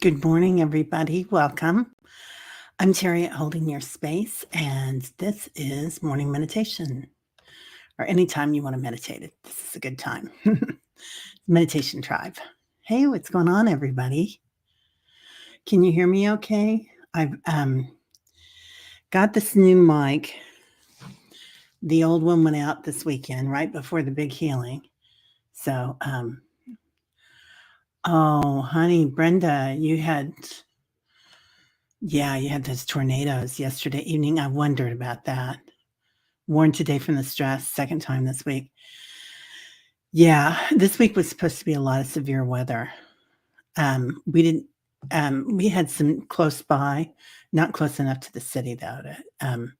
Good morning, everybody. Welcome. I'm Terry at Holding Your Space, and this is morning meditation. Or anytime you want to meditate, this is a good time. Meditation Tribe. Hey, what's going on, everybody? Can you hear me okay? I've got this new mic. The old one went out this weekend, right before the big healing. So, oh, honey, Brenda, you had those tornadoes yesterday evening. I wondered about that. Warned today from the stress, second time this week. Yeah, this week was supposed to be a lot of severe weather. We had some close by, not close enough to the city though to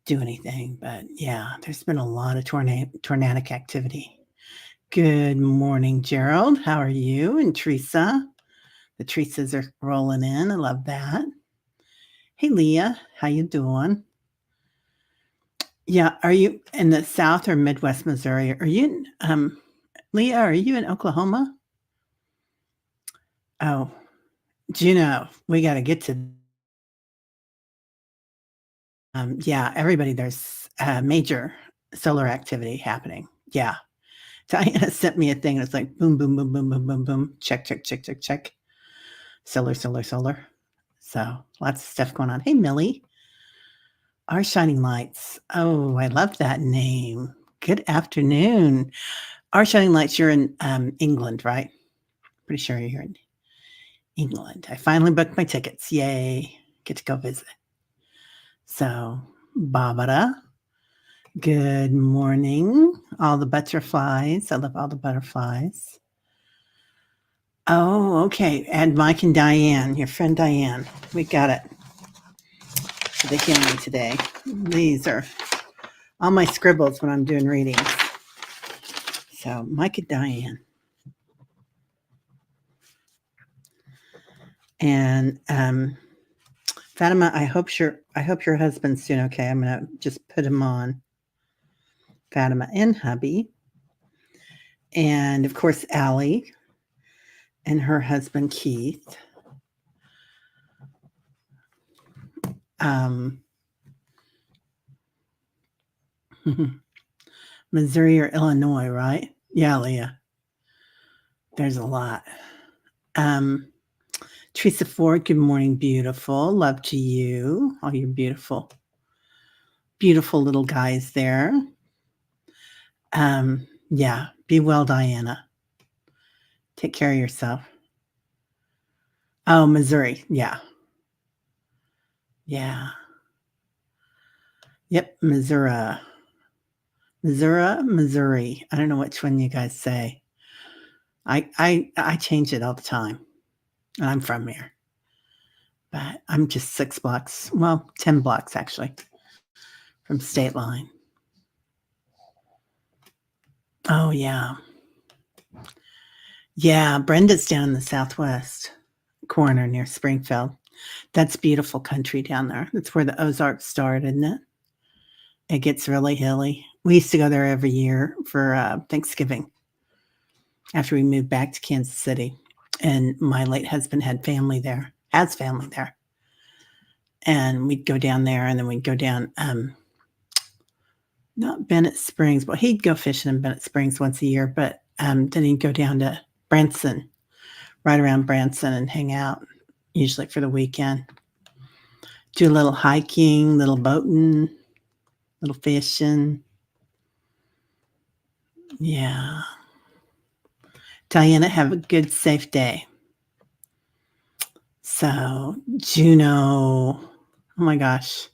do anything. But yeah, there's been a lot of tornadic activity. Good morning, Gerald. How are you? And Teresa. The Teresas are rolling in. I love that. Hey, Leah. How you doing? Yeah, are you in the South or Midwest Missouri? Are you in, Leah, are you in Oklahoma? Oh, Juneau, we gotta get to yeah, everybody, there's, major solar activity happening. Yeah. Diana sent me a thing, and it's like boom, boom, boom, boom, boom, boom, boom, check, check, check, check, check. Solar, solar, solar. So, lots of stuff going on. Hey, Millie. Our Shining Lights. Oh, I love that name. Good afternoon. Our Shining Lights, you're in, England, right? Pretty sure you're in England. I finally booked my tickets. Yay. Get to go visit. So, Barbara, good morning. All the butterflies. I love all the butterflies. Oh, okay. And Mike and Diane, your friend Diane. We got it. For the healing today. These are all my scribbles when I'm doing readings. So, Mike and Diane. And Fatima, I hope your husband's doing okay. I'm gonna just put him on. Fatima and hubby. And of course, Allie and her husband Keith. Missouri or Illinois, right? Yeah, Leah. There's a lot. Teresa Ford, good morning, beautiful. Love to you. All you beautiful, beautiful little guys there. Yeah, be well, Diana. Take care of yourself. Oh, Missouri. Yeah. Yeah. Yep, Missouri. Missouri. I don't know which one you guys say. I change it all the time. And I'm from here. But I'm just 6 blocks, well, 10 blocks actually, from state line. Oh, yeah. Yeah, Brenda's down in the southwest corner near Springfield. That's beautiful country down there. That's where the Ozarks start, isn't it? It gets really hilly. We used to go there every year for Thanksgiving after we moved back to Kansas City. And my late husband had family there, has family there. And we'd go down there, and then we'd go down, not Bennett Springs, but he'd go fishing in Bennett Springs once a year, but then he'd go down to Branson, right around Branson, and hang out, usually for the weekend. Do a little hiking, little boating, little fishing. Yeah. Diana, have a good, safe day. So, Juno, oh my gosh.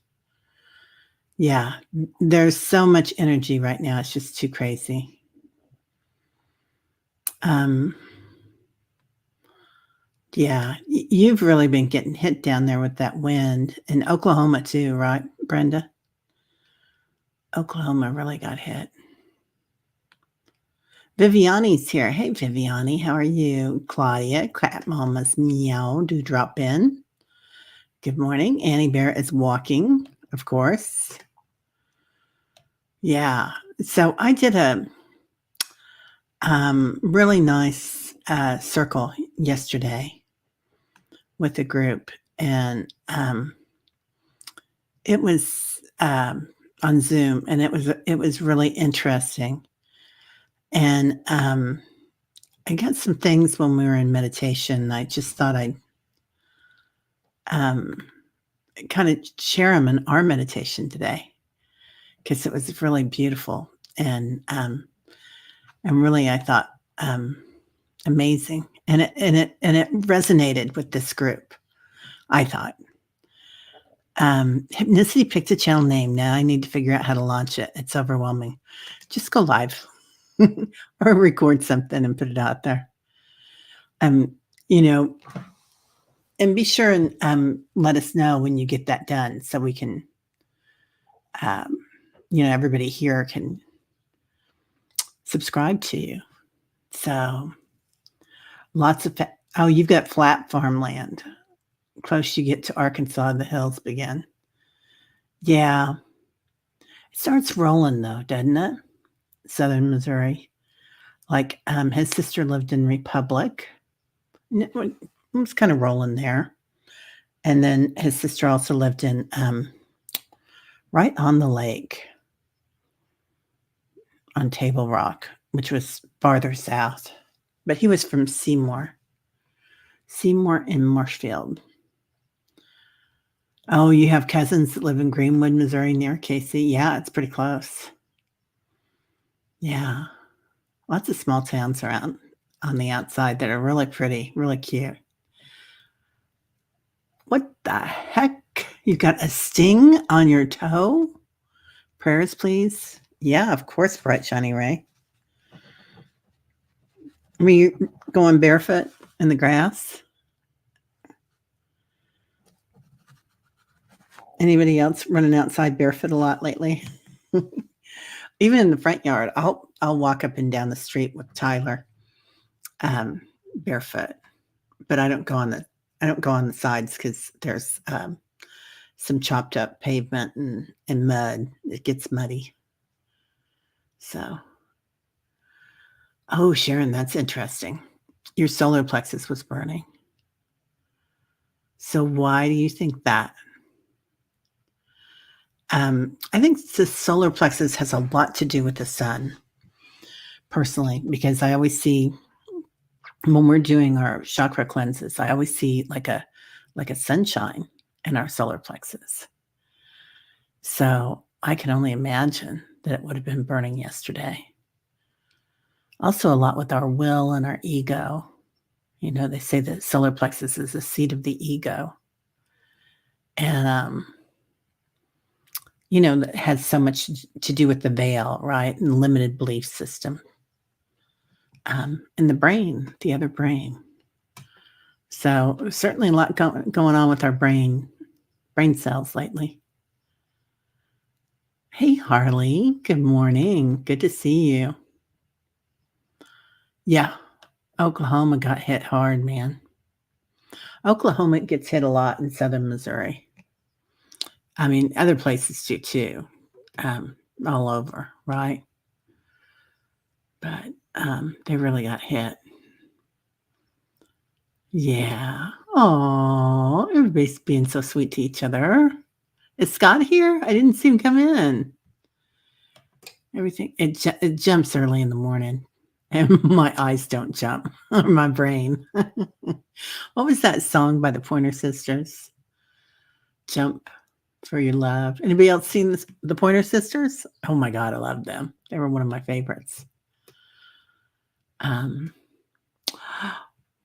Yeah, there's so much energy right now. It's just too crazy. Yeah, you've really been getting hit down there with that wind in Oklahoma too, right, Brenda? Oklahoma really got hit. Viviani's here. Hey, Viviani, how are you? Claudia, Cat Mama's Meow, do drop in. Good morning. Annie Bear is walking, of course. Yeah. So I did a really nice circle yesterday. with the group, and it was on Zoom, and it was really interesting. And I got some things when we were in meditation. I just thought I'd um, kind of share them in our meditation today because it was really beautiful and really I thought amazing, and it resonated with this group. I thought. Hypnicity picked a channel name. Now I need to figure out how to launch it. It's overwhelming. Just go live or record something and put it out there. Um, you know, and be sure and let us know when you get that done so we can, everybody here can subscribe to you. So lots of, you've got flat farmland. Close you get to Arkansas, the hills begin. Yeah. It starts rolling though, doesn't it? Southern Missouri. Like his sister lived in Republic. It was kind of rolling there. And then his sister also lived in right on the lake on Table Rock, which was farther south. But he was from Seymour in Marshfield. Oh, you have cousins that live in Greenwood, Missouri, near Casey? Yeah, it's pretty close. Yeah. Lots of small towns around on the outside that are really pretty, really cute. What the heck? You got a sting on your toe? Prayers, please. Yeah, of course, Bright Shiny Ray. Were you going barefoot in the grass? Anybody else running outside barefoot a lot lately? Even in the front yard, I'll walk up and down the street with Tyler, barefoot, but I don't go on the sides because there's some chopped up pavement and mud. It gets muddy. So, oh, Sharon, that's interesting. Your solar plexus was burning. So why do you think that? I think the solar plexus has a lot to do with the sun, personally, because I always see when we're doing our chakra cleanses, I always see like a sunshine in our solar plexus. So I can only imagine that it would have been burning yesterday. Also, a lot with our will and our ego. They say that solar plexus is the seat of the ego. And that has so much to do with the veil, right? And limited belief system. And the brain, the other brain. So certainly a lot going on with our brain cells lately. Hey, Harley. Good morning. Good to see you. Yeah. Oklahoma got hit hard, man. Oklahoma gets hit a lot in southern Missouri. I mean, other places do too, all over, right? But they really got hit. Yeah. Oh, everybody's being so sweet to each other. Is Scott here? I didn't see him come in. Everything, it jumps early in the morning. And my eyes don't jump, or my brain. What was that song by the Pointer Sisters? Jump for Your Love. Anybody else seen the Pointer Sisters? Oh my God, I love them. They were one of my favorites.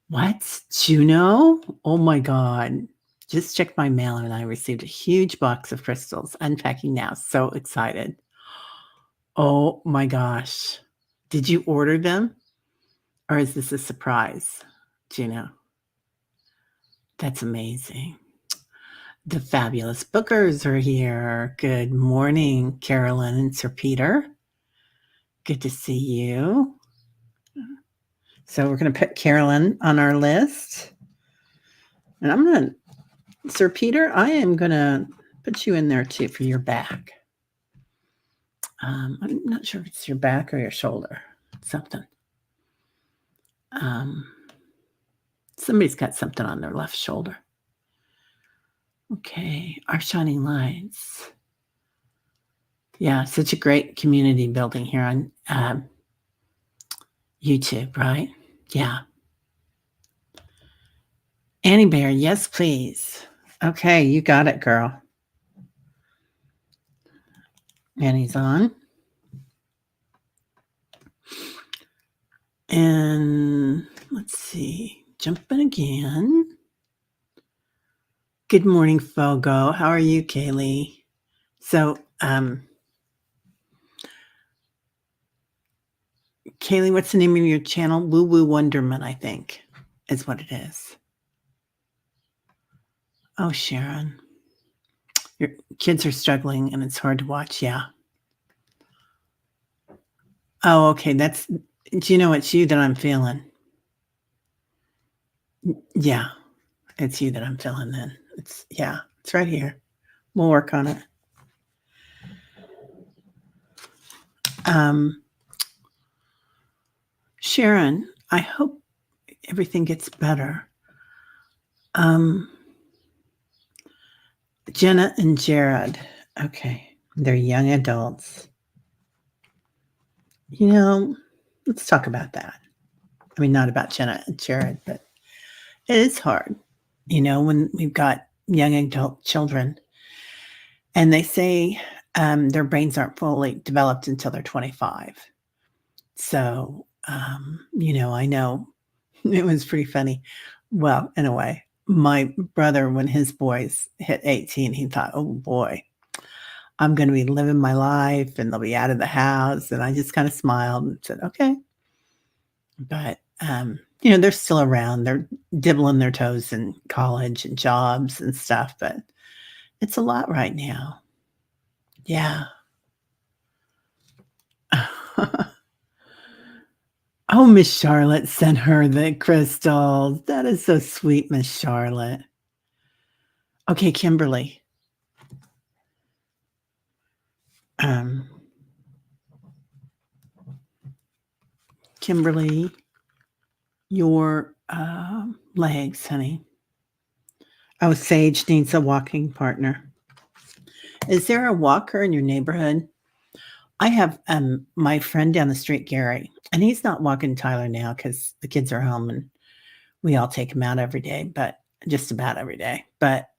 What? Juno? Oh my God. Just checked my mail and I received a huge box of crystals. Unpacking now. So excited. Oh my gosh. Did you order them? Or is this a surprise, Juno? That's amazing. The fabulous bookers are here. Good morning, Carolyn and Sir Peter. Good to see you. So we're going to put Carolyn on our list. And I'm going to, Sir Peter, I am going to put you in there too for your back. I'm not sure if it's your back or your shoulder. Something. Somebody's got something on their left shoulder. Okay, our shining lights. Yeah, such a great community building here on YouTube, right? Yeah. Annie Bear, yes, please. Okay, you got it, girl. Annie's on. And let's see, jumping again. Good morning, Fogo. How are you, Kaylee? So, Kaylee, what's the name of your channel? Woo Woo Wonderment, I think, is what it is. Oh, Sharon. Your kids are struggling and it's hard to watch. Yeah. Oh, okay. Do you know it's you that I'm feeling? Yeah. It's you that I'm feeling then. It's right here. We'll work on it. Sharon, I hope everything gets better. Jenna and Jared. Okay. They're young adults. Let's talk about that. I mean, not about Jenna and Jared, but it is hard, when we've got young adult children and they say their brains aren't fully developed until they're 25. So, I know it was pretty funny. Well, in a way, my brother, when his boys hit 18, he thought, oh boy, I'm going to be living my life and they'll be out of the house. And I just kind of smiled and said, okay. But, they're still around. They're dibbling their toes in college and jobs and stuff, but it's a lot right now. Yeah. Oh, Miss Charlotte sent her the crystals. That is so sweet, Miss Charlotte. Okay, Kimberly. Kimberly, your legs, honey. Oh, Sage needs a walking partner. Is there a walker in your neighborhood? I have my friend down the street, Gary, and he's not walking Tyler now because the kids are home and we all take him out every day, but just about every day. But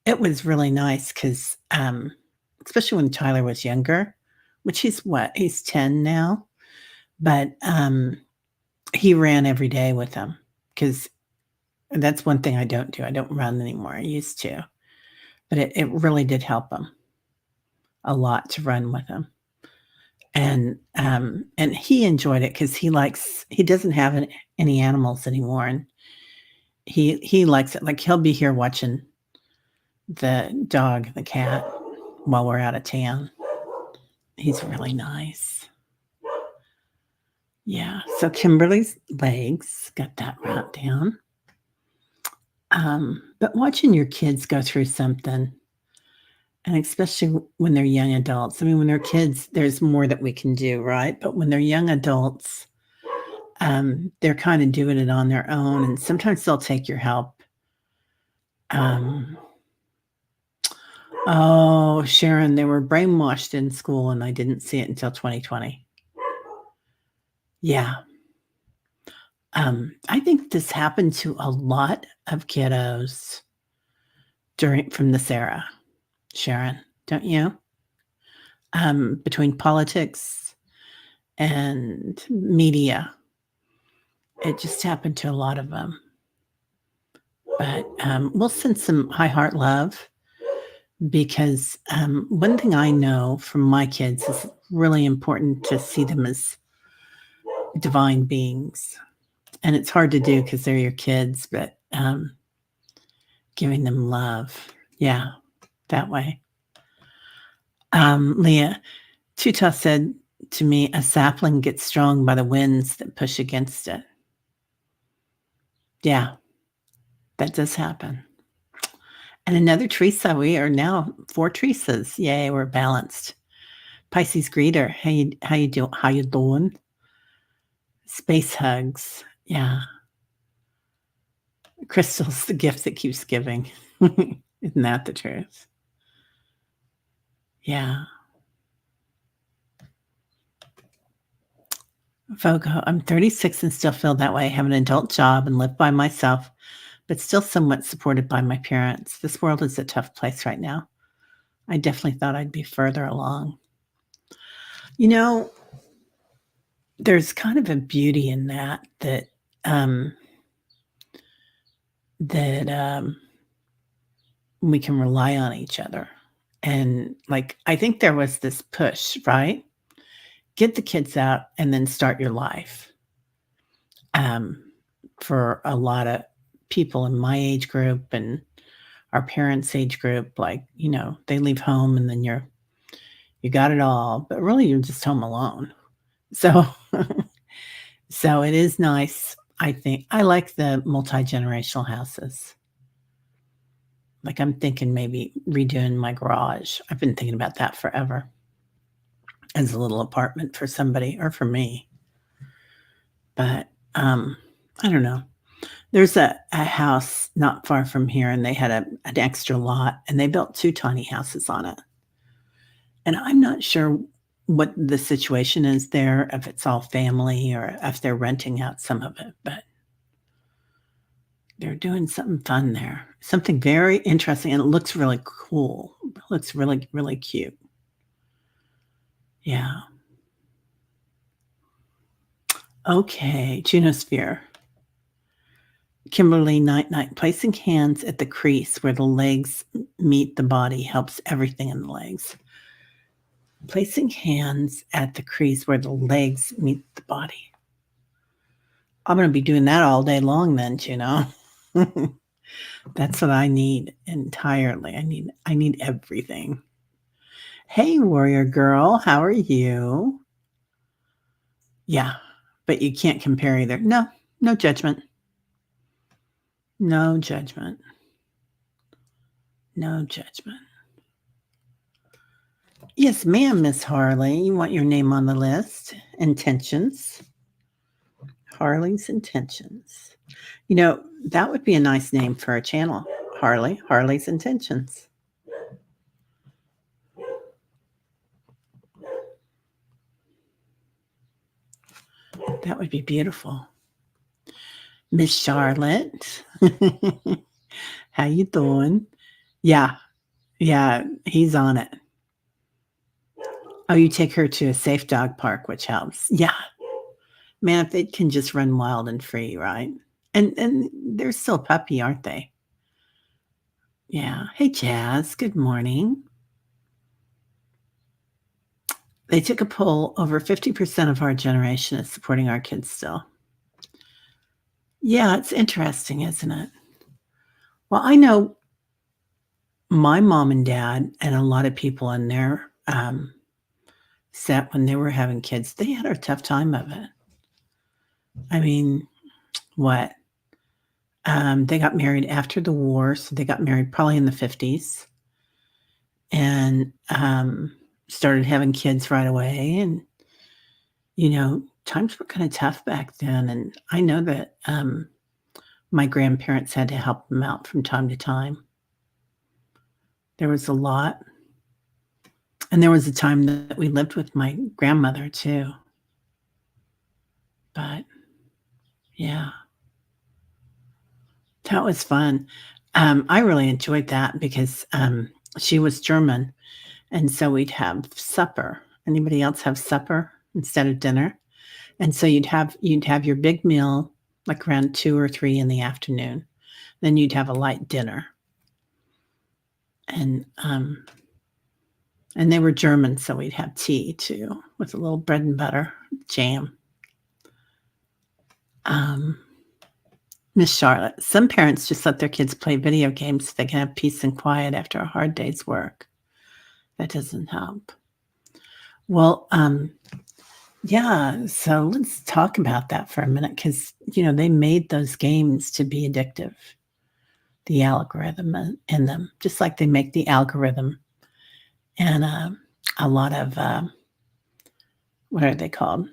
it was really nice because, especially when Tyler was younger, which he's 10 now, but he ran every day with him because that's one thing I don't do. I don't run anymore. I used to, but it really did help him a lot to run with him. And he enjoyed it because he doesn't have any animals anymore, and he likes it. Like, he'll be here watching the dog, the cat, while we're out of town. He's really nice. Yeah, so Kimberly's legs, got that wrapped down. But watching your kids go through something, and especially when they're young adults, I mean, when they're kids, there's more that we can do, right? But when they're young adults, they're kinda doing it on their own, and sometimes they'll take your help. Um Oh, Sharon, they were brainwashed in school, and I didn't see it until 2020. Yeah. I think this happened to a lot of kiddos from this era, Sharon, don't you? Between politics and media, it just happened to a lot of them. But we'll send some high heart love because one thing I know from my kids is really important to see them as divine beings. And it's hard to do because they're your kids, but giving them love. Yeah, that way. Leah, Tuta said to me, a sapling gets strong by the winds that push against it. Yeah, that does happen. And another Teresa, we are now 4 Teresas. Yay, we're balanced. Pisces greeter, how you doing? Space hugs. Yeah. Crystal's the gift that keeps giving. Isn't that the truth? Yeah. Fogo, I'm 36 and still feel that way. I have an adult job and live by myself, but still somewhat supported by my parents. This world is a tough place right now. I definitely thought I'd be further along. You know, there's kind of a beauty in um, that we can rely on each other. And like, I think there was this push, right? Get the kids out and then start your life. Um, for a lot of people in my age group and our parents' age group, like, they leave home and then you got it all, but really you're just home alone. So so it is nice, I think. I like the multi-generational houses. Like, I'm thinking maybe redoing my garage. I've been thinking about that forever as a little apartment for somebody or for me. But, I don't know. There's a house not far from here, and they had an extra lot, and they built 2 tiny houses on it. And I'm not sure what the situation is there, if it's all family or if they're renting out some of it, but they're doing something fun there. Something very interesting, and it looks really cool. It looks really, really cute. Yeah. Okay, Junosphere. Kimberly Night Night. Placing hands at the crease where the legs meet the body helps everything in the legs. Placing hands at the crease where the legs meet the body. I'm gonna be doing that all day long then, Juno. That's what I need entirely. I need everything. Hey, warrior girl, how are you? Yeah, but you can't compare either. No, no judgment. No judgment. No judgment. Yes, ma'am, Miss Harley. You want your name on the list? Intentions. Harley's Intentions. That would be a nice name for a channel. Harley's Intentions. That would be beautiful. Miss Charlotte. How you doing? Yeah, yeah, he's on it. Oh, you take her to a safe dog park, which helps. Yeah. Man, if it can just run wild and free, right? And they're still a puppy, aren't they? Yeah. Hey, Jazz. Good morning. They took a poll. Over 50% of our generation is supporting our kids still. Yeah, it's interesting, isn't it? Well, I know my mom and dad and a lot of people in their set when they were having kids, they had a tough time of it. I mean, what? They got married after the war, so they got married probably in the 50s and started having kids right away. And, times were kind of tough back then. And I know that my grandparents had to help them out from time to time. There was a lot. And there was a time that we lived with my grandmother too. But yeah, that was fun. I really enjoyed that because she was German. And so we'd have supper. Anybody else have supper instead of dinner? And so you'd have your big meal like around 2 or 3 in the afternoon. Then you'd have a light dinner. And they were German, so we'd have tea too with a little bread and butter, jam. Miss Charlotte, some parents just let their kids play video games so they can have peace and quiet after a hard day's work. That doesn't help. Well, yeah, so let's talk about that for a minute because, they made those games to be addictive, the algorithm in them, just like they make the algorithm and a lot of, what are they called?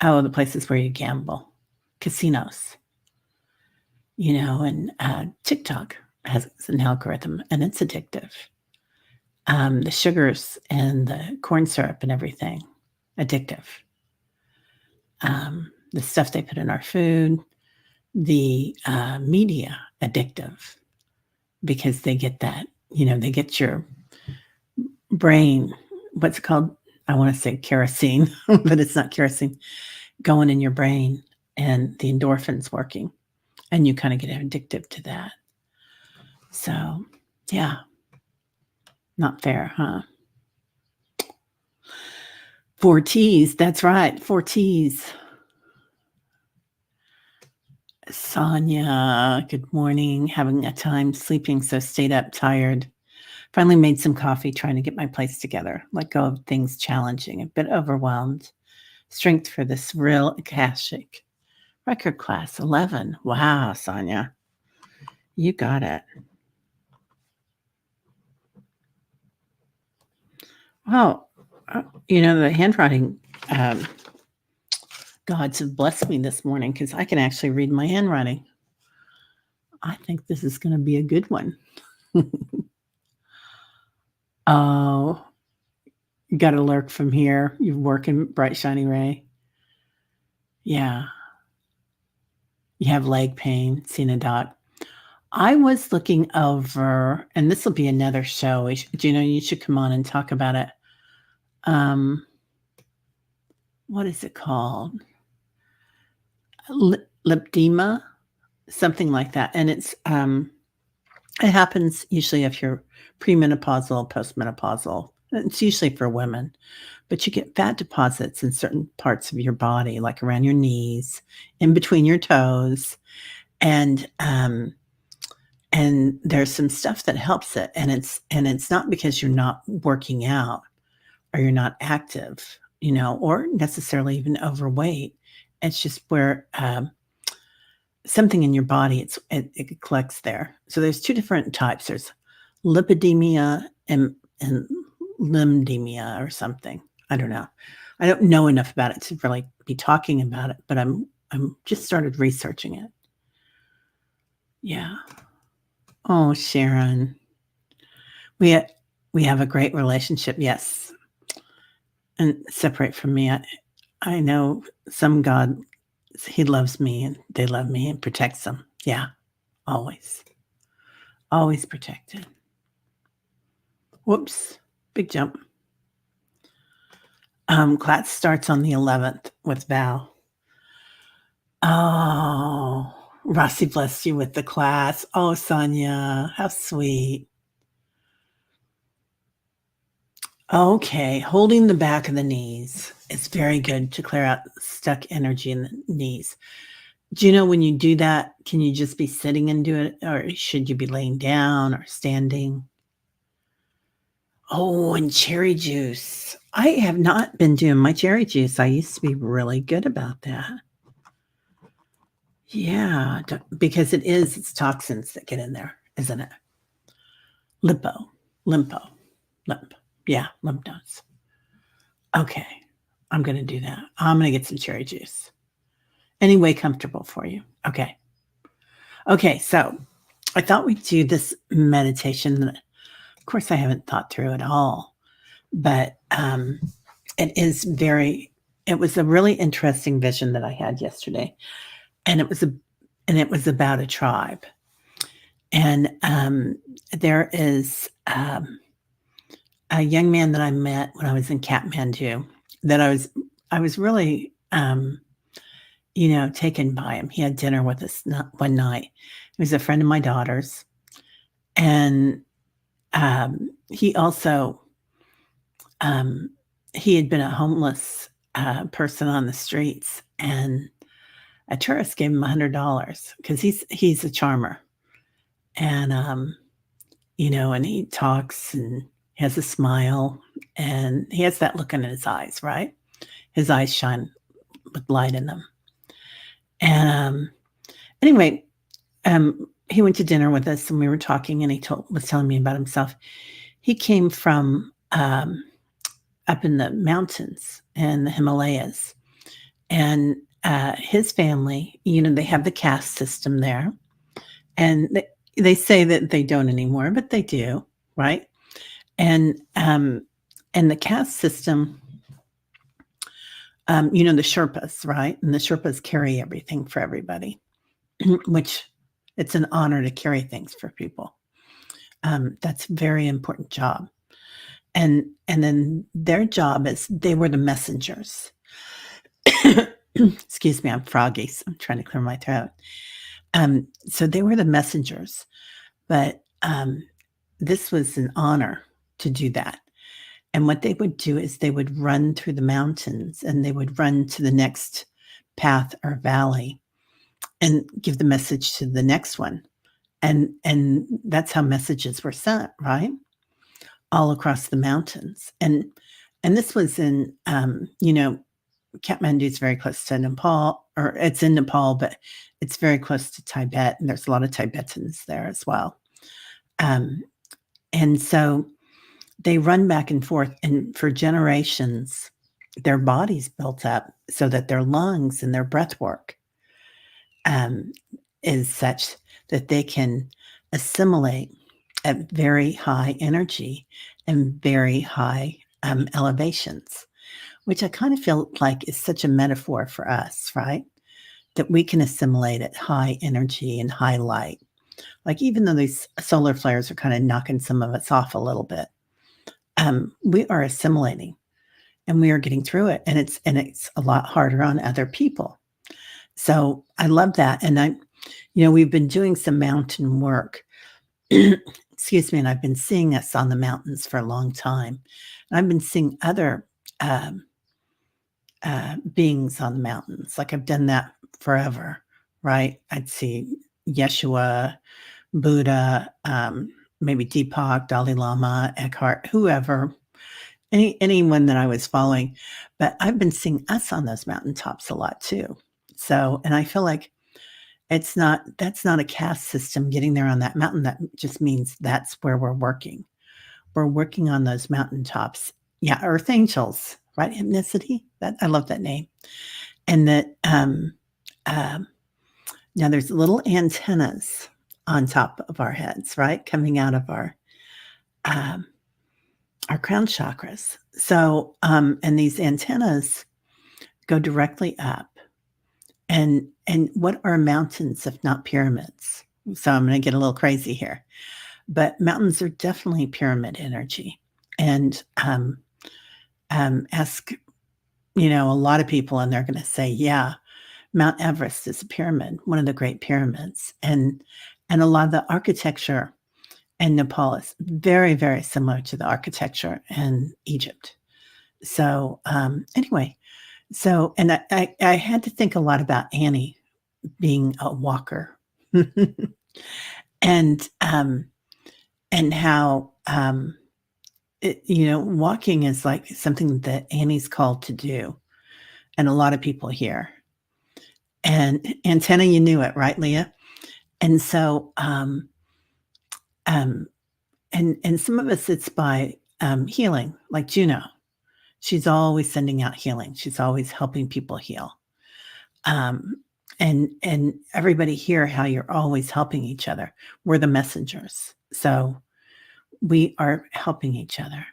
Oh, the places where you gamble, casinos. and TikTok has an algorithm, and it's addictive. The sugars and the corn syrup and everything, addictive. The stuff they put in our food, the media, addictive, because they get that, they get your brain, what's it called? I want to say kerosene, but it's not kerosene, going in your brain and the endorphins working, and you kind of get addictive to that. So, yeah, not fair, huh? 4 T's, that's right, 4 T's. Sonia, good morning. Having a time sleeping, so stayed up tired. Finally made some coffee, trying to get my place together. Let go of things challenging, a bit overwhelmed. Strength for this real Akashic. Record class 11. Wow, Sonia. You got it. Well, the handwriting gods have blessed me this morning because I can actually read my handwriting. I think this is going to be a good one. Oh, you got to lurk from here. You work in bright, shiny ray. Yeah. You have leg pain, seen a doc. I was looking over, and this will be another show. You should come on and talk about it. What is it called? Lipedema, something like that. And it happens usually if you're premenopausal, postmenopausal. It's usually for women, but you get fat deposits in certain parts of your body, like around your knees, in between your toes, and there's some stuff that helps it, and it's not because you're not working out or you're not active, or necessarily even overweight. It's just where something in your body, it collects there. So there's 2 different types. There's lipidemia and lymphedema or something. I don't know. I don't know enough about it to really be talking about it, but I'm just started researching it. Yeah. Oh, Sharon. We have a great relationship, yes. And separate from me. I know some God, he loves me and they love me and protects them. Yeah, always. Always protected. Whoops, big jump. Class starts on the 11th with Val. Oh, Rossi blessed you with the class. Oh, Sonia, how sweet. Okay, holding the back of the knees. It's very good to clear out stuck energy in the knees. Do you know when you do that, can you just be sitting and do it, or should you be laying down or standing? Oh, and cherry juice. I have not been doing my cherry juice. I used to be really good about that. Yeah, because it's toxins that get in there, isn't it? Limp. Yeah, lymph nodes. Okay, I'm going to do that. I'm going to get some cherry juice. Any way comfortable for you. Okay. Okay, so I thought we'd do this meditation that, of course, I haven't thought through at all, but it was a really interesting vision that I had yesterday, and it was about a tribe, and there is a young man that I met when I was in Kathmandu that I was really taken by him. He had dinner with us one night. He was a friend of my daughter's, and he also he had been a homeless person on the streets, and a tourist gave him $100 because he's a charmer, and and he talks and has a smile, and he has that look in his eyes, right? His eyes shine with light in them. And anyway, he went to dinner with us, and we were talking, and he was telling me about himself. He came from up in the mountains and the Himalayas, and his family, they have the caste system there, and they say that they don't anymore, but they do, right? And, and the caste system, the Sherpas, right? And the Sherpas carry everything for everybody, which it's an honor to carry things for people. That's a very important job. And then their job is they were the messengers. Excuse me, I'm froggy, so I'm trying to clear my throat. So they were the messengers, but this was an honor to do that. And what they would do is they would run through the mountains and they would run to the next path or valley and give the message to the next one. And that's how messages were sent, right? All across the mountains. And this was in Kathmandu is very close to Nepal, or it's in Nepal, but it's very close to Tibet, and there's a lot of Tibetans there as well. And so they run back and forth, and for generations, their bodies built up so that their lungs and their breath work is such that they can assimilate at very high energy and very high elevations, which I kind of feel like is such a metaphor for us, right? That we can assimilate at high energy and high light. Like even though these solar flares are kind of knocking some of us off a little bit, we are assimilating and we are getting through it, and it's a lot harder on other people. So I love that, and we've been doing some mountain work. Excuse me, and I've been seeing us on the mountains for a long time. And I've been seeing other beings on the mountains. Like I've done that forever, right? I'd see Yeshua, Buddha, maybe Deepak, Dalai Lama, Eckhart, whoever, anyone that I was following. But I've been seeing us on those mountaintops a lot too. So, and I feel like that's not a caste system getting there on that mountain. That just means that's where we're working. We're working on those mountaintops. Yeah, earth angels, right? Hymnicity. That I love that name. And that now there's little antennas on top of our heads, right? Coming out of our crown chakras. So and these antennas go directly up. And what are mountains if not pyramids? So I'm going to get a little crazy here, but mountains are definitely pyramid energy. And ask, a lot of people, and they're going to say, yeah, Mount Everest is a pyramid, one of the great pyramids, and a lot of the architecture in Nepal is very, very similar to the architecture in Egypt. So anyway. So, and I had to think a lot about Annie being a walker, and how walking is like something that Annie's called to do, and a lot of people here. And antenna, you knew it, right, Leah? And so, and some of us it's by healing, like Juno. She's always sending out healing. She's always helping people heal. And everybody here, how you're always helping each other. We're the messengers. So we are helping each other.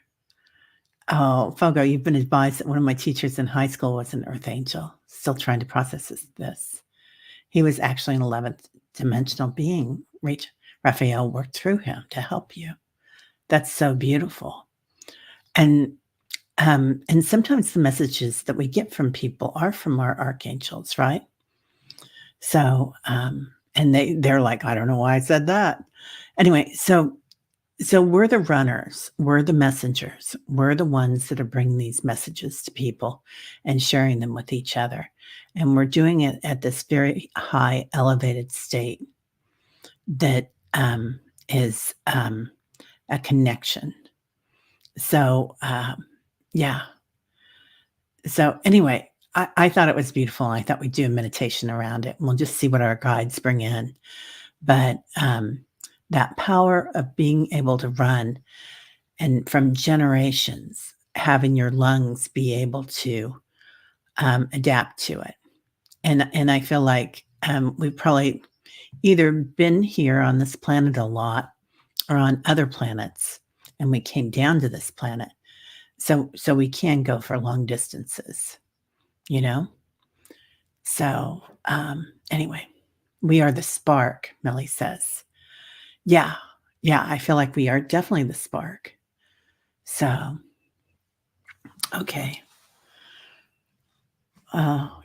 Oh, Fogo, you've been advised that one of my teachers in high school was an earth angel. Still trying to process this. He was actually an 11th dimensional being. Raphael worked through him to help you. That's so beautiful. And sometimes the messages that we get from people are from our archangels, right? So, and they're like, I don't know why I said that. Anyway, so we're the runners, we're the messengers, we're the ones that are bringing these messages to people and sharing them with each other. And we're doing it at this very high elevated state that is a connection. So, yeah. So anyway, I thought it was beautiful. I thought we'd do a meditation around it. And we'll just see what our guides bring in. But that power of being able to run, and from generations, having your lungs be able to adapt to it. And I feel like we probably, either been here on this planet a lot or on other planets, and we came down to this planet. So we can go for long distances, you know? So, anyway, we are the spark, Millie says. Yeah, yeah, I feel like we are definitely the spark. So, okay.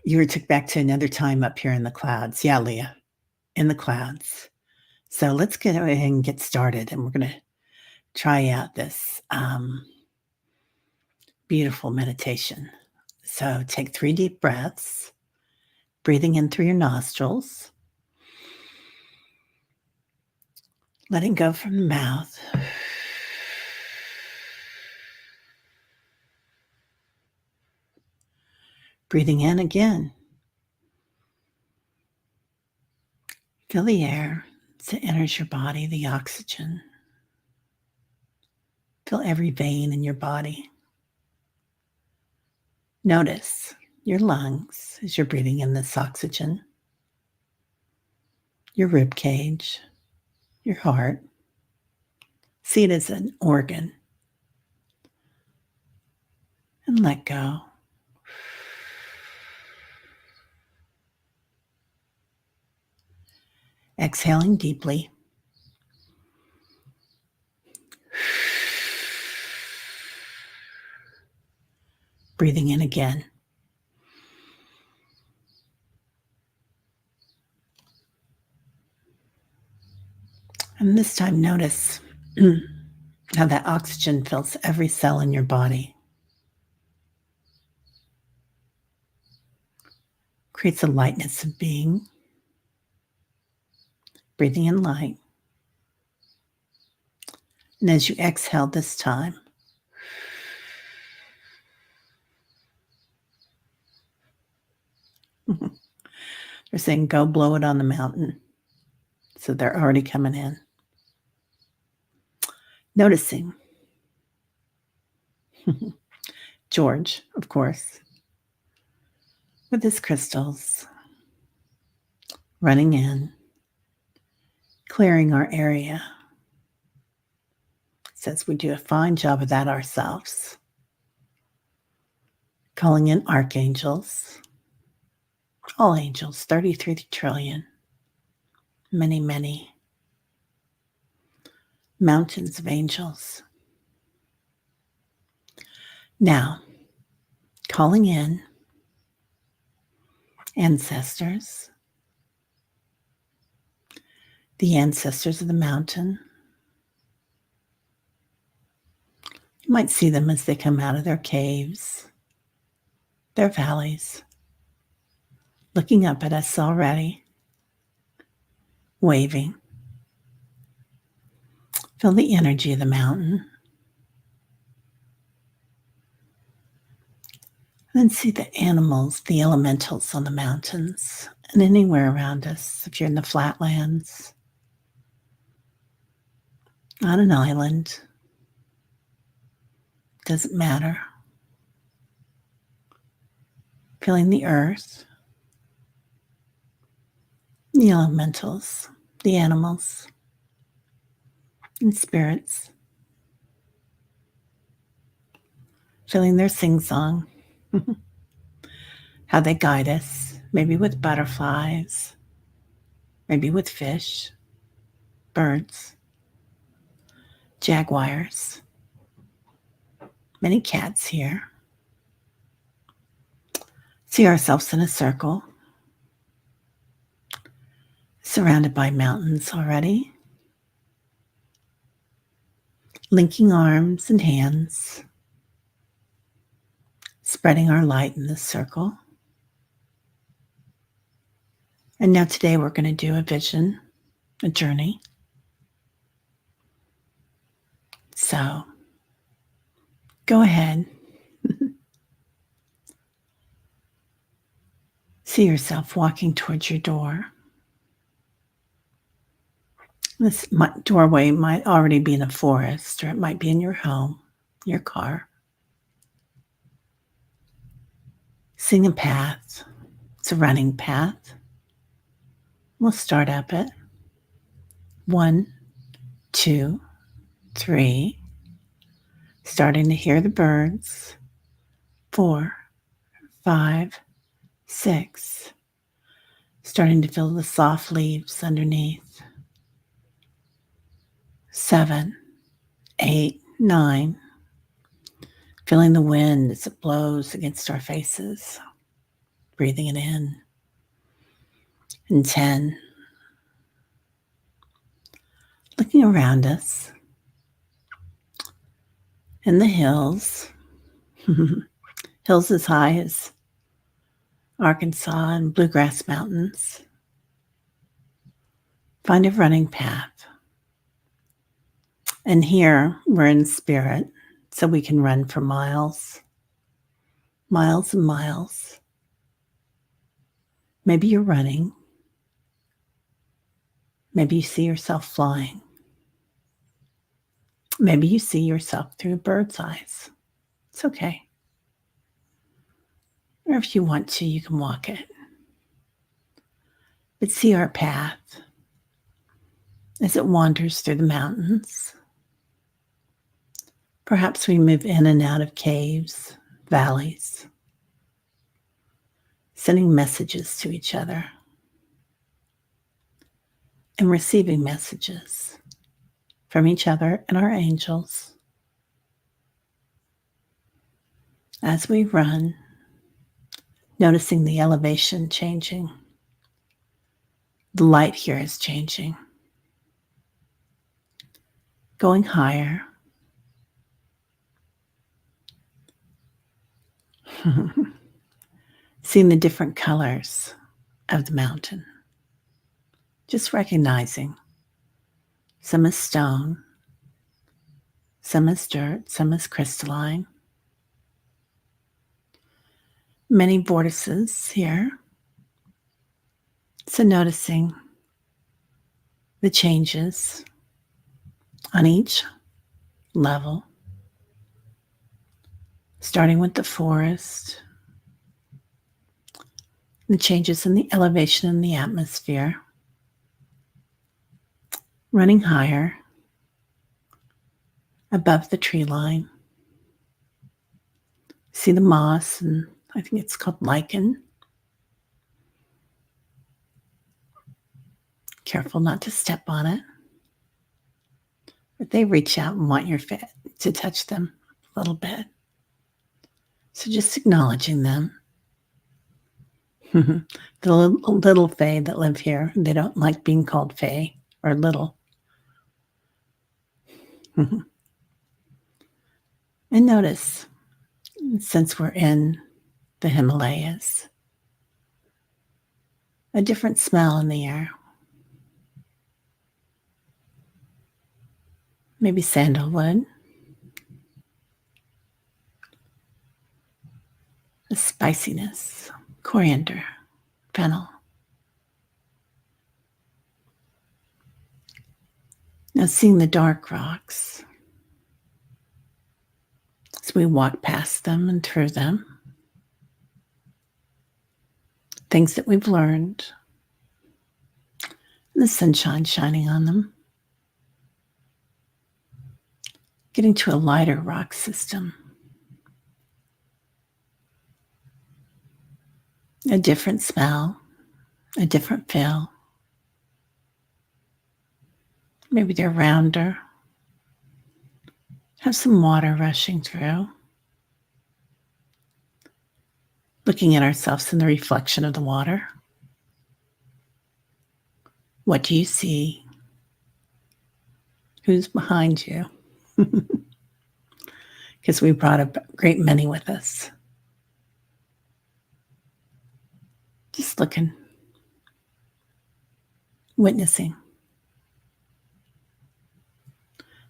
You were took back to another time up here in the clouds. Yeah, Leah, in the clouds. So let's get ahead and get started, and we're going to try out this beautiful meditation. So take 3 deep breaths, breathing in through your nostrils, letting go from the mouth. Breathing in again. Feel the air as it enters your body, the oxygen. Feel every vein in your body. Notice your lungs as you're breathing in this oxygen, your rib cage, your heart. See it as an organ and let go. Exhaling deeply. Breathing in again. And this time, notice how that oxygen fills every cell in your body. Creates a lightness of being. Breathing in light. And as you exhale this time, they're saying, go blow it on the mountain. So they're already coming in. Noticing George, of course, with his crystals, running in, clearing our area. Says we do a fine job of that ourselves. Calling in archangels, all angels, 33 trillion, many, many mountains of angels. Now, calling in ancestors, the ancestors of the mountain. You might see them as they come out of their caves, their valleys, looking up at us already, waving. Feel the energy of the mountain. Then see the animals, the elementals on the mountains and anywhere around us. If you're in the flatlands, on an island, doesn't matter. Feeling the earth, the elementals, the animals, and spirits. Feeling their sing-song, how they guide us, maybe with butterflies, maybe with fish, birds, jaguars, many cats here. See ourselves in a circle, surrounded by mountains already, linking arms and hands, spreading our light in this circle. And now today we're going to do a vision, a journey. So go ahead. See yourself walking towards your door. This doorway might already be in a forest, or it might be in your home, your car. Seeing a path. It's a running path. We'll start up it. 1, 2, 3. Starting to hear the birds. 4, 5, 6. Starting to feel the soft leaves underneath. 7, 8, 9. Feeling the wind as it blows against our faces. Breathing it in. And 10. Looking around us. In the hills. Hills as high as Arkansas and Bluegrass Mountains. Find a running path. And here we're in spirit, so we can run for miles, miles and miles. Maybe you're running. Maybe you see yourself flying. Maybe you see yourself through a bird's eyes. It's okay. Or if you want to, you can walk it. But see our path as it wanders through the mountains. Perhaps we move in and out of caves, valleys, sending messages to each other and receiving messages from each other and our angels. As we run, noticing the elevation changing, the light here is changing, going higher. Seeing the different colors of the mountain. Just recognizing some is stone, some is dirt, some is crystalline. Many vortices here. So noticing the changes on each level, starting with the forest, the changes in the elevation in the atmosphere, running higher above the tree line. See the moss, and I think it's called lichen. Careful not to step on it. But they reach out and want your feet to touch them a little bit. So just acknowledging them. The little fae that live here, they don't like being called fae or little. And notice, since we're in the Himalayas, a different smell in the air. Maybe sandalwood, a spiciness, coriander, fennel. Now seeing the dark rocks as we walk past them and through them. Things that we've learned. The sunshine shining on them. Getting to a lighter rock system. A different smell, a different feel. Maybe they're rounder. Have some water rushing through. Looking at ourselves in the reflection of the water. What do you see? Who's behind you? Because we brought a great many with us. Just looking, witnessing,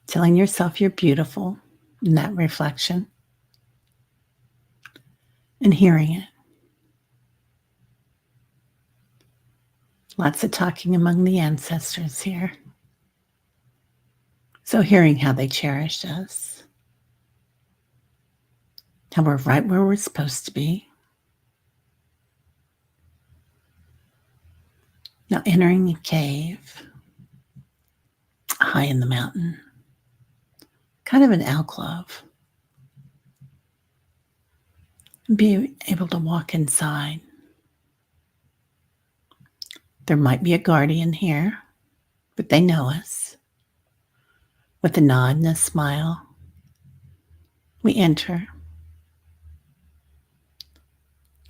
telling yourself you're beautiful in that reflection, and hearing it. Lots of talking among the ancestors here. So hearing how they cherished us, how we're right where we're supposed to be. Now entering a cave, high in the mountain, kind of an alcove. Be able to walk inside. There might be a guardian here, but they know us. With a nod and a smile, we enter,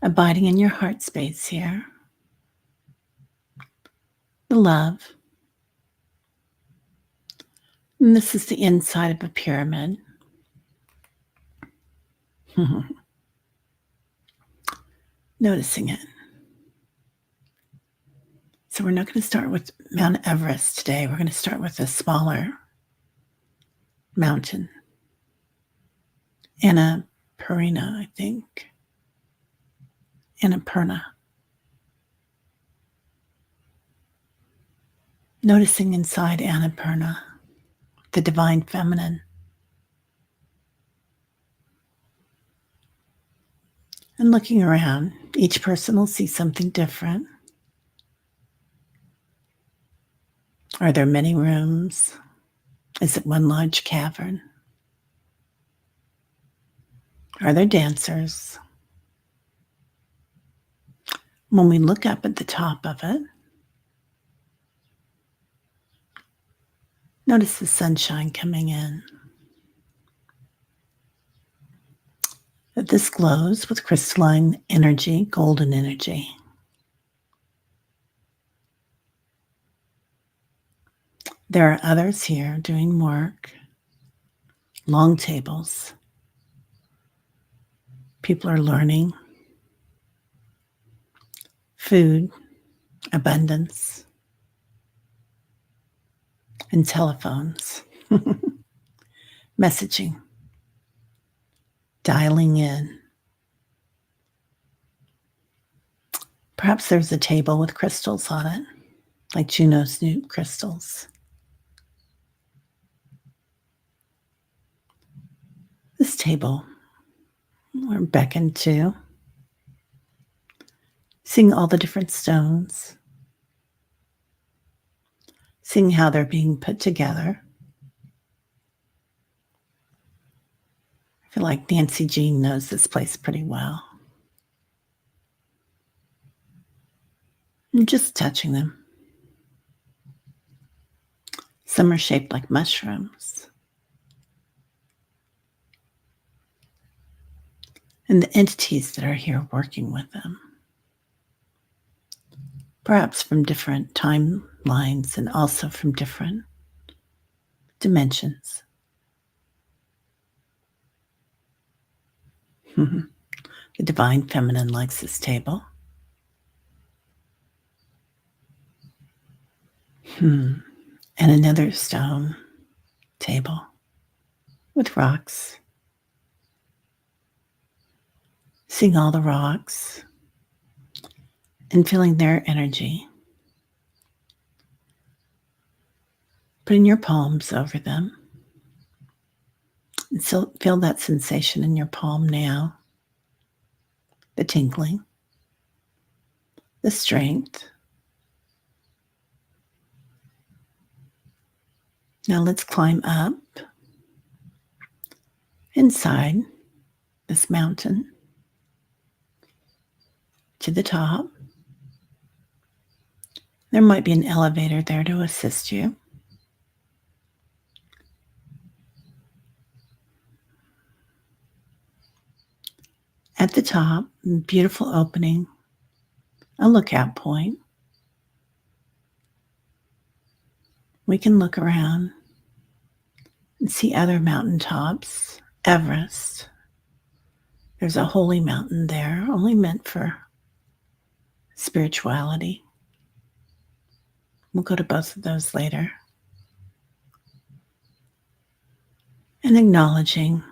abiding in your heart space here. The love. And this is the inside of a pyramid. Noticing it. So we're not going to start with Mount Everest today. We're going to start with a smaller mountain. Annapurna, I think. Annapurna. Noticing inside Annapurna, the divine feminine. And looking around, each person will see something different. Are there many rooms? Is it one large cavern? Are there dancers? When we look up at the top of it, notice the sunshine coming in. That this glows with crystalline energy, golden energy. There are others here doing work, long tables. People are learning. Food, abundance, and telephones. Messaging, dialing in. Perhaps there's a table with crystals on it, like Juno's new crystals. This table, we're beckoned to, seeing all the different stones, seeing how they're being put together. I feel like Nancy Jean knows this place pretty well. I'm just touching them. Some are shaped like mushrooms. And the entities that are here working with them, perhaps from different timelines and also from different dimensions. The divine feminine likes this table. And another stone table with rocks. Seeing all the rocks and feeling their energy. Putting your palms over them. And so feel that sensation in your palm now. The tingling. The strength. Now let's climb up inside this mountain to the top. There might be an elevator there to assist you. At the top, beautiful opening, a lookout point. We can look around and see other mountaintops. Everest. There's a holy mountain there, only meant for spirituality. We'll go to both of those later. And acknowledging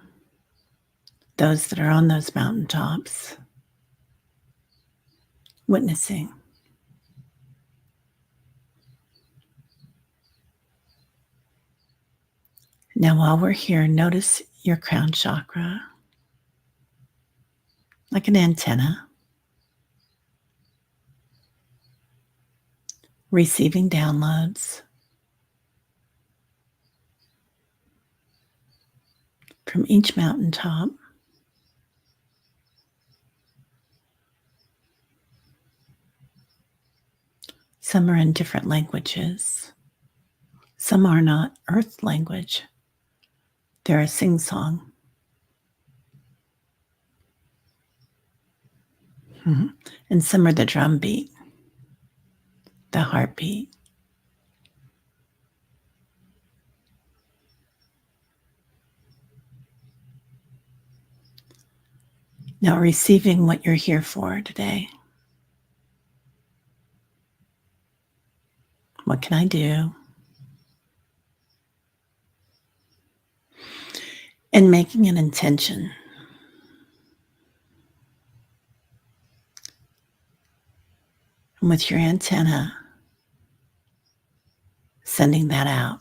those that are on those mountaintops, witnessing. Now, while we're here, notice your crown chakra, like an antenna, receiving downloads, from each mountaintop. Some are in different languages. Some are not earth language. They're a sing-song. And some are the drum beat, the heartbeat. Now receiving what you're here for today. What can I do? And making an intention. And with your antenna, sending that out.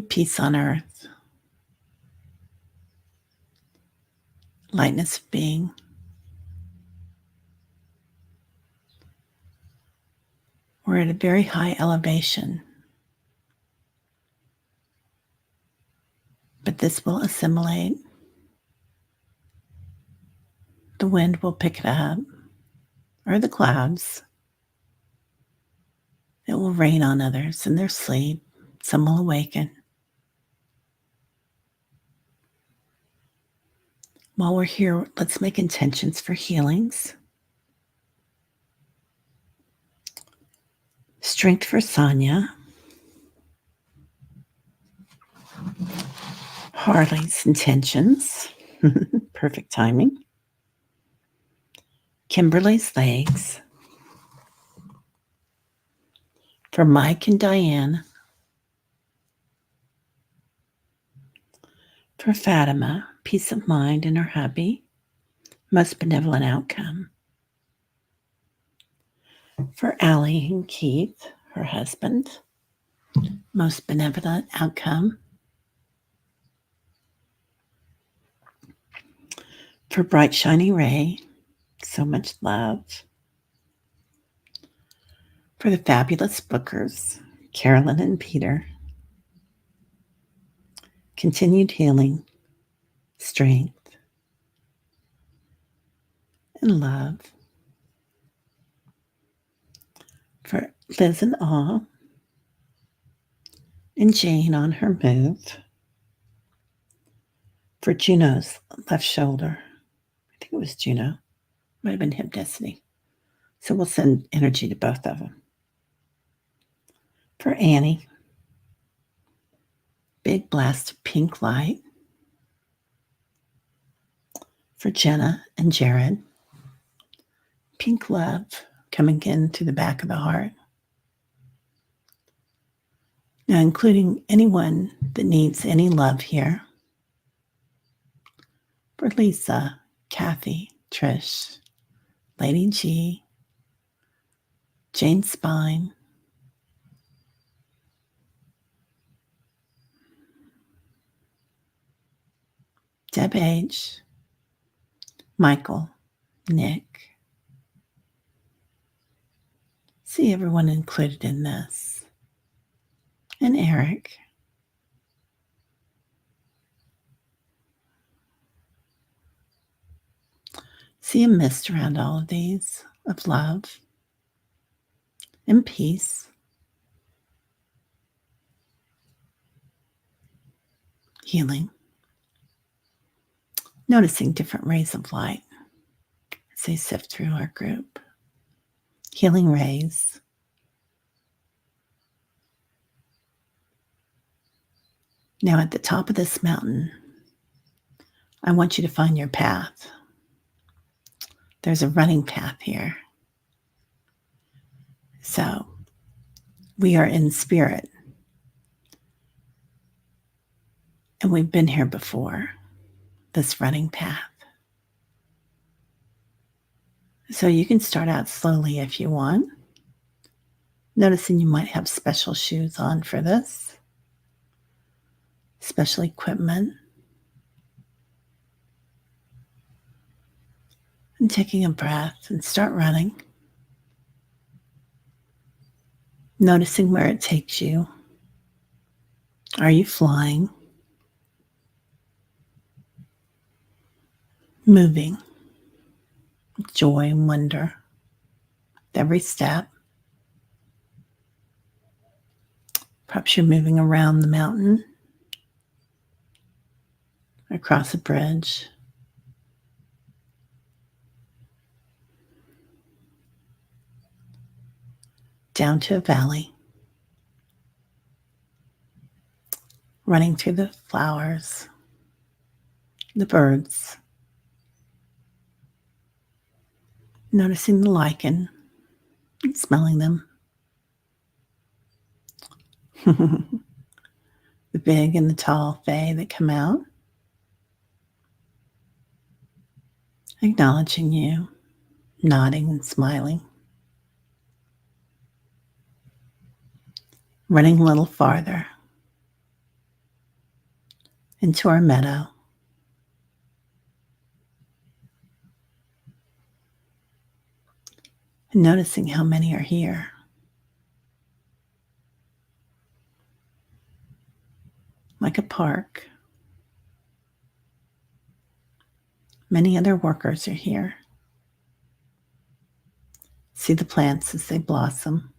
Peace on earth. Lightness of being. We're at a very high elevation. But this will assimilate. The wind will pick it up, or the clouds. It will rain on others in their sleep. Some will awaken. While we're here, let's make intentions for healings. Strength for Sonia. Harley's intentions. Perfect timing. Kimberly's legs. For Mike and Diane. For Fatima, peace of mind in her hubby. Most benevolent outcome. For Allie and Keith, her husband. Most benevolent outcome. For Bright Shiny Ray, so much love. For the fabulous bookers, Carolyn and Peter. Continued healing, strength, and love. For Liz and Awe, and Jane on her move. For Juno's left shoulder. I think it was Juno. Might have been Hypnicity. So we'll send energy to both of them. For Annie, big blast of pink light. For Jenna and Jared, pink love coming in through the back of the heart. Now, including anyone that needs any love here. For Lisa, Kathy, Trish, Lady G, Jane Spine, Deb H, Michael, Nick. See everyone included in this. And Eric. See a mist around all of these of love and peace. Healing. Noticing different rays of light as they sift through our group. Healing rays. Now at the top of this mountain, I want you to find your path. There's a running path here. So we are in spirit. And we've been here before, this running path. So you can start out slowly if you want. Noticing you might have special shoes on for this. Special equipment. And taking a breath and start running. Noticing where it takes you. Are you flying? Moving, joy and wonder with every step. Perhaps you're moving around the mountain, across a bridge, down to a valley, running through the flowers, the birds, noticing the lichen and smelling them. The big and the tall fae that come out, acknowledging you, nodding and smiling. Running a little farther into our meadow. And noticing how many are here. Like a park. Many other workers are here. See the plants as they blossom.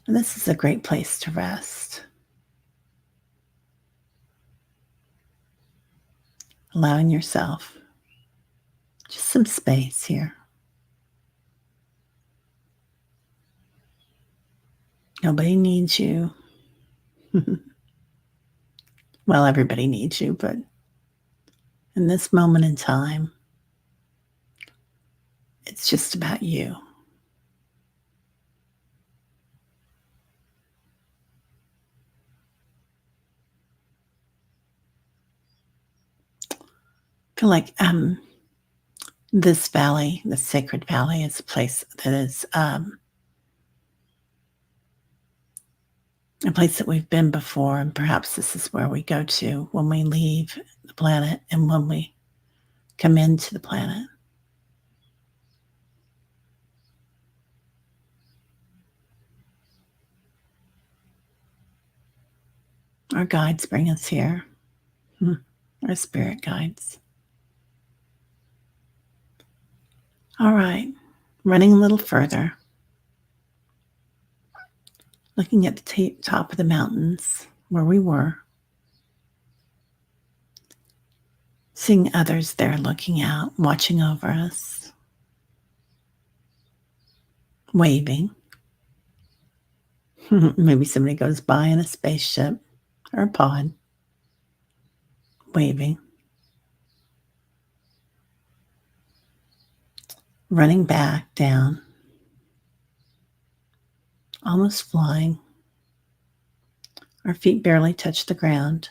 And this is a great place to rest. Allowing yourself just some space here. Nobody needs you. Well, everybody needs you, but in this moment in time, it's just about you. I feel like this valley, the sacred valley, is a place that is a place that we've been before, and perhaps this is where we go to when we leave the planet and when we come into the planet. Our guides bring us here. Our spirit guides. All right, running a little further, looking at the top of the mountains where we were, seeing others there looking out, watching over us, waving. Maybe somebody goes by in a spaceship or a pod, waving. Running back down, almost flying. Our feet barely touch the ground.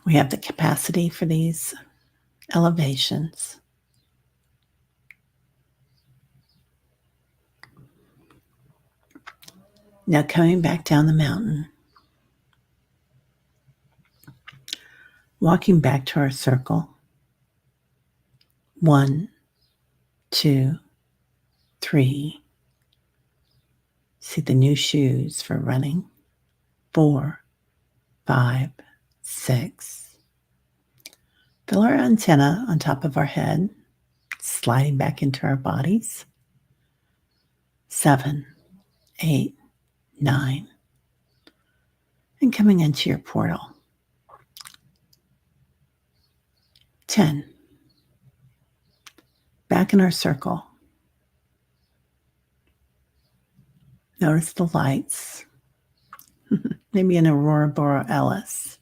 We have the capacity for these elevations. Now coming back down the mountain, walking back to our circle. 1, 2, 3. See the new shoes for running. 4, 5, 6. Feel our antenna on top of our head, sliding back into our bodies. 7, 8, 9. And coming into your portal. 10. Back in our circle. Notice the lights. Maybe an aurora borealis.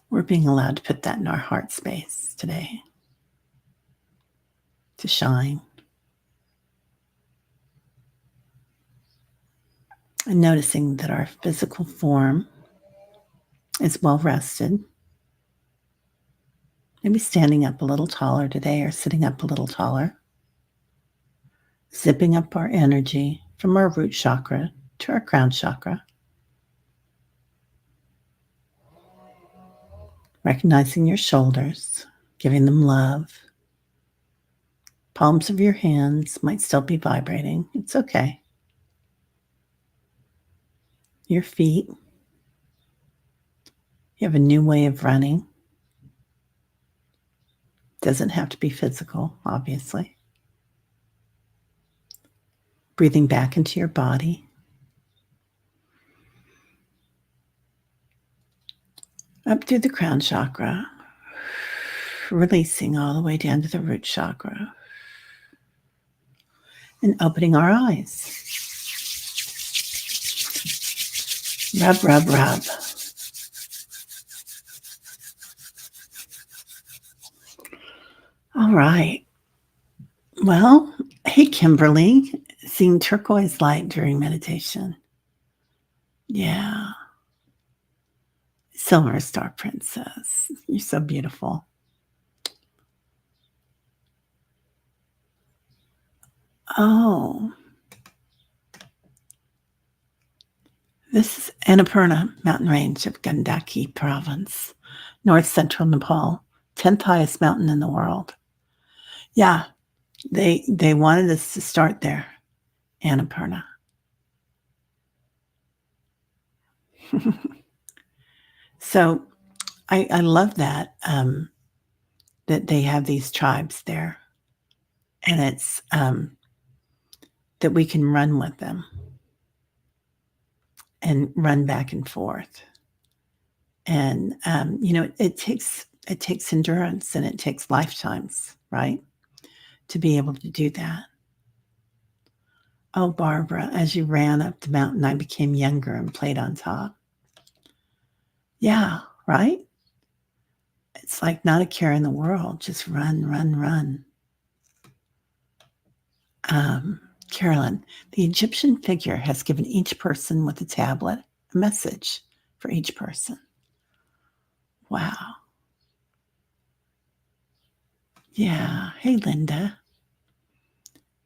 We're being allowed to put that in our heart space today. To shine. And noticing that our physical form is well rested. Maybe standing up a little taller today or sitting up a little taller. Zipping up our energy from our root chakra to our crown chakra. Recognizing your shoulders, giving them love. Palms of your hands might still be vibrating. It's okay. Your feet. You have a new way of running. Doesn't have to be physical, obviously. Breathing back into your body. Up through the crown chakra. Releasing all the way down to the root chakra. And opening our eyes. Rub, rub, rub. All right. Well, hey, Kimberly. Seeing turquoise light during meditation. Yeah. Silver Star Princess. You're so beautiful. Oh. This is Annapurna mountain range of Gandaki province, north central Nepal, 10th highest mountain in the world. Yeah, they wanted us to start there, Annapurna. So I love that, that they have these tribes there, and it's that we can run with them and run back and forth. And it takes endurance and it takes lifetimes, right, to be able to do that. Oh, Barbara, as you ran up the mountain, I became younger and played on top. Yeah, right? It's like not a care in the world. Just run, run, run. Carolyn, the Egyptian figure has given each person with a tablet a message for each person. Wow. Yeah. Hey, Linda.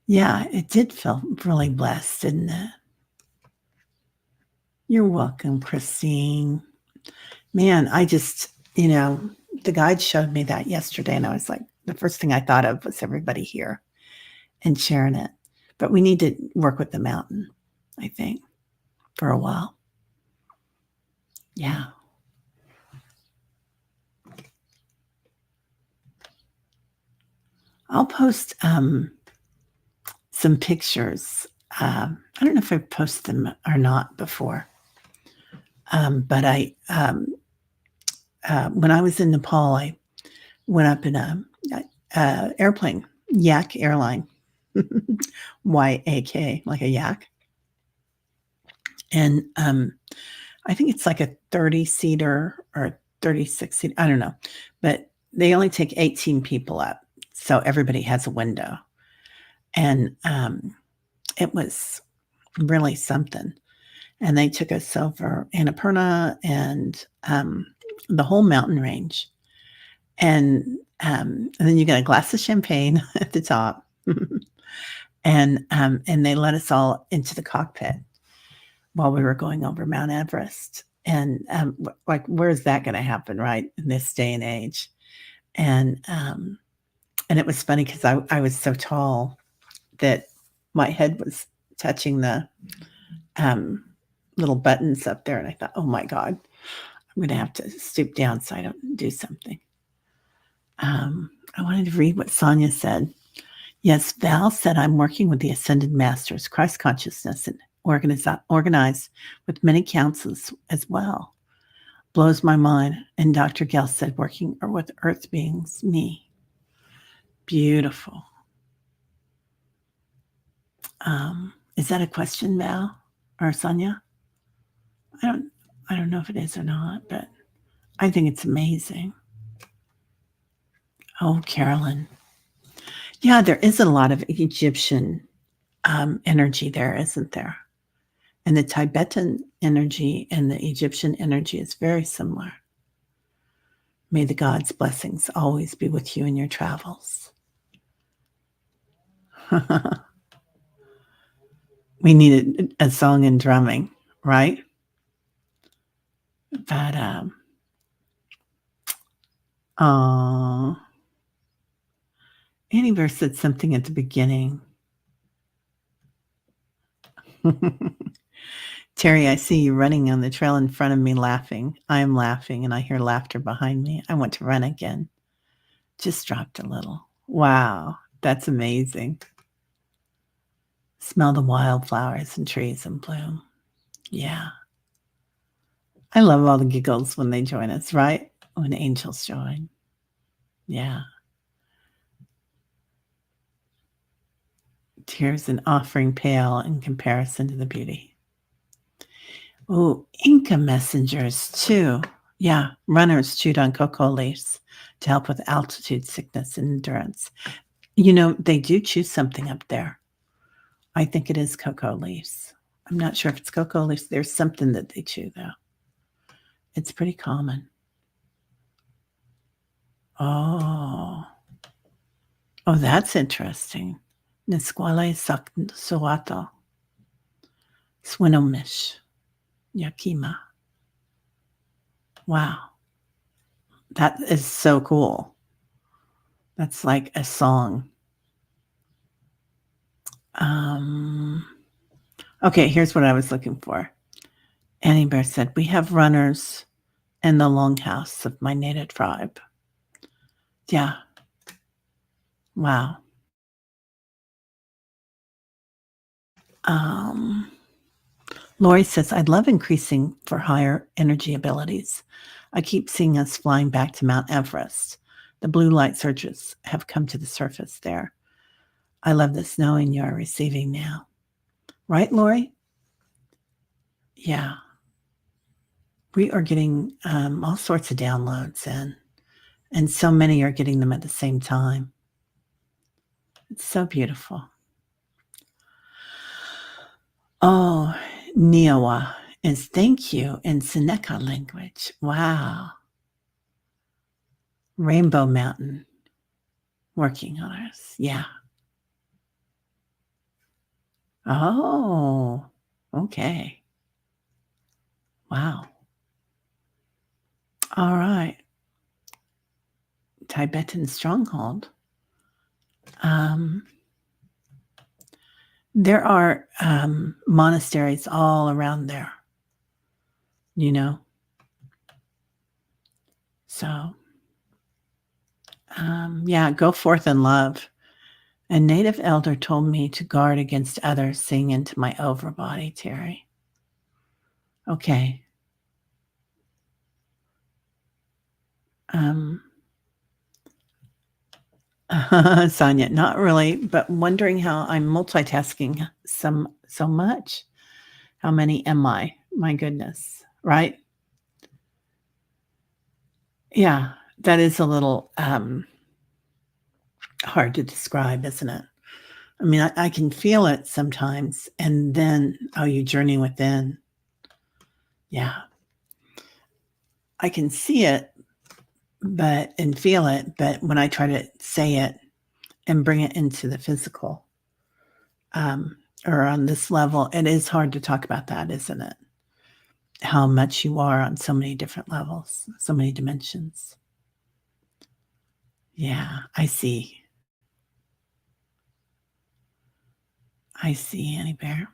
Yeah, it did feel really blessed, didn't it? You're welcome, Christine. Man, I just, the guide showed me that yesterday, and I was like, the first thing I thought of was everybody here and sharing it. But we need to work with the mountain, I think, for a while. Yeah. I'll post some pictures. I don't know if I've posted them or not before. But when I was in Nepal, I went up in a airplane, Yak airline, YAK, like a yak. And I think it's like a 30-seater or 36-seater. I don't know. But they only take 18 people up. So everybody has a window. And it was really something. And they took us over Annapurna and the whole mountain range. And then you get a glass of champagne at the top. And they let us all into the cockpit while we were going over Mount Everest. And like, where's that going to happen, right, in this day and age? And it was funny because I was so tall that my head was touching the little buttons up there. And I thought, oh my God, I'm going to have to stoop down so I don't do something. I wanted to read what Sonia said. Yes, Val said, I'm working with the Ascended Masters, Christ Consciousness, and organized with many councils as well. Blows my mind. And Dr. Gell said, working with earth beings, me. Beautiful. Is that a question, Val or Sonia? I don't know if it is or not, but I think it's amazing. Oh, Carolyn. Yeah, there is a lot of Egyptian energy there, isn't there? And the Tibetan energy and the Egyptian energy is very similar. May the God's blessings always be with you in your travels. We needed a song and drumming, right? But Aw. Annie said something at the beginning. Terry, I see you running on the trail in front of me laughing. I am laughing and I hear laughter behind me. I want to run again. Just dropped a little. Wow, that's amazing. Smell the wildflowers and trees in bloom. Yeah. I love all the giggles when they join us, right? When angels join. Yeah. Tears and offering pale in comparison to the beauty. Oh, Inca messengers too. Yeah, runners chewed on cocoa leaves to help with altitude sickness and endurance. They do chew something up there. I think it is cocoa leaves. I'm not sure if it's cocoa leaves. There's something that they chew, though. It's pretty common. Oh. Oh, that's interesting. Nisquale Soato. Swinomish. Yakima. Wow. That is so cool. That's like a song. Okay, here's what I was looking for. Annie Bear said, we have runners in the longhouse of my native tribe. Yeah. Wow. Lori says, I'd love increasing for higher energy abilities. I keep seeing us flying back to Mount Everest. The blue light surges have come to the surface there. I love this knowing you are receiving now. Right, Lori? Yeah. We are getting all sorts of downloads in, and so many are getting them at the same time. It's so beautiful. Oh, Niawa is thank you in Seneca language. Wow. Rainbow Mountain working on us. Yeah. Oh, okay. Wow. All right. Tibetan stronghold. There are monasteries all around there, So, yeah, go forth in love. A native elder told me to guard against others seeing into my overbody, Terry. Okay. Sonia, not really, but wondering how I'm multitasking so much. How many am I? My goodness, right? Yeah, that is a little hard to describe, isn't it? I mean, I can feel it sometimes, and then you journey within. Yeah, I can see it, and feel it, but when I try to say it and bring it into the physical, or on this level, it is hard to talk about that, isn't it? How much you are on so many different levels, so many dimensions. Yeah, I see. I see, Annie Bear.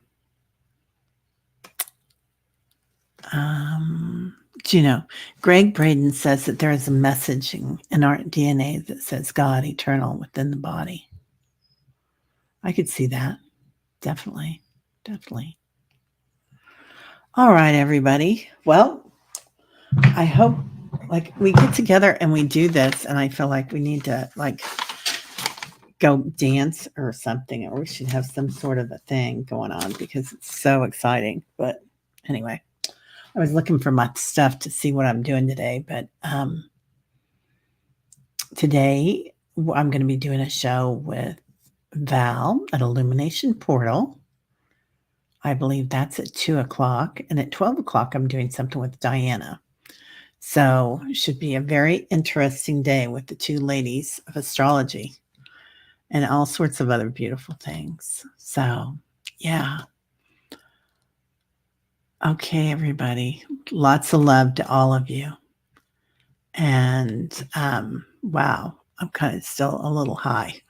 Greg Braden says that there is a messaging in our DNA that says God eternal within the body. I could see that. Definitely. Definitely. All right, everybody. Well, I hope we get together and we do this, and I feel like we need to go dance or something, or we should have some sort of a thing going on because it's so exciting. But anyway, I was looking for my stuff to see what I'm doing today, but today I'm going to be doing a show with Val at Illumination Portal. I believe that's at 2:00, and at 12:00 I'm doing something with Diana. So it should be a very interesting day with the two ladies of astrology and all sorts of other beautiful things. So, yeah. Okay, everybody. Lots of love to all of you. And, wow, I'm kinda still a little high.